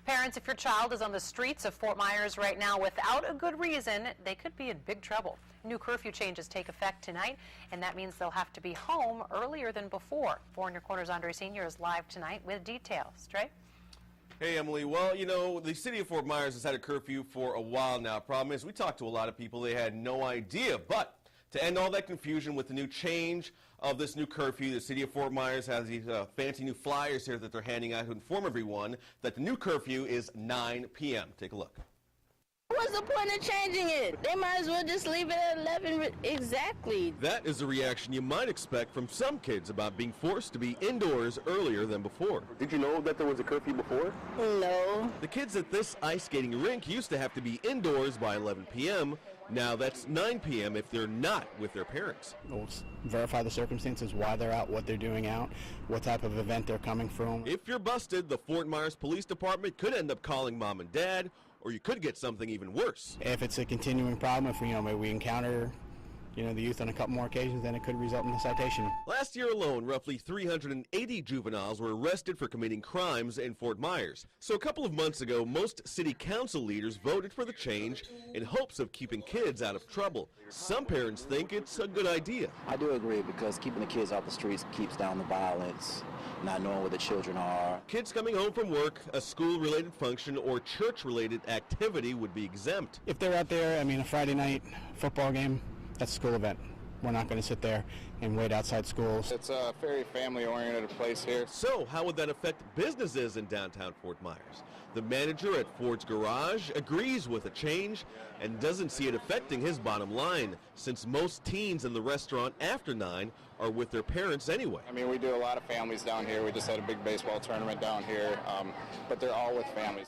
Parents, if your child is on the streets of Fort Myers right now without a good reason, they could be in big trouble. New curfew changes take effect tonight, and that means they'll have to be home earlier than before. 4 in Your Corner's Andre Sr. is live tonight with details. Trey? Hey, Emily. Well, you know, the city of Fort Myers has had a curfew for a while now. Problem is, we talked to a lot of people. They had no idea. But to end all that confusion with the new change of this new curfew, the city of Fort Myers has these fancy new flyers here that they're handing out to inform everyone that the new curfew is 9 p.m. Take a look. What's the point of changing it? They might as well just leave it at 11 exactly. That is the reaction you might expect from some kids about being forced to be indoors earlier than before. Did you know that there was a curfew before? No. The kids at this ice skating rink used to have to be indoors by 11 p.m. Now that's 9 p.m. if they're not with their parents. We'll verify the circumstances, why they're out, what they're doing out, what type of event they're coming from. If you're busted, the Fort Myers Police Department could end up calling mom and dad, or you could get something even worse. If it's a continuing problem, if maybe we encounter the youth on a couple more occasions, then it could result in a citation. Last year alone, roughly 380 juveniles were arrested for committing crimes in Fort Myers. So a couple of months ago, most city council leaders voted for the change in hopes of keeping kids out of trouble. Some parents think it's a good idea. I do agree, because keeping the kids off the streets keeps down the violence, not knowing where the children are. Kids coming home from work, a school-related function, or church-related activity would be exempt. If they're out there, a Friday night football game, that's a school event. We're not going to sit there and wait outside schools. It's a very family-oriented place here. So how would that affect businesses in downtown Fort Myers? The manager at Ford's Garage agrees with the change and doesn't see it affecting his bottom line, since most teens in the restaurant after 9 are with their parents anyway. We do a lot of families down here. We just had a big baseball tournament down here, but they're all with families.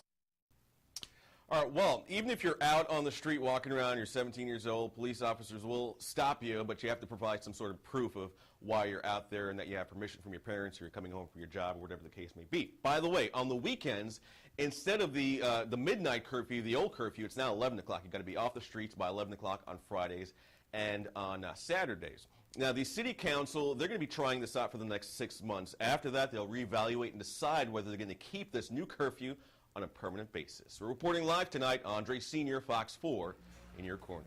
All right, well, even if you're out on the street walking around, you're 17 years old, police officers will stop you, but you have to provide some sort of proof of why you're out there and that you have permission from your parents or you're coming home from your job or whatever the case may be. By the way, on the weekends, instead of the midnight curfew, the old curfew, it's now 11 o'clock. You've got to be off the streets by 11 o'clock on Fridays and on Saturdays. Now, the city council, they're going to be trying this out for the next 6 months. After that, they'll reevaluate and decide whether they're going to keep this new curfew on a permanent basis. We're reporting live tonight, Andre Sr., Fox 4, in your corner.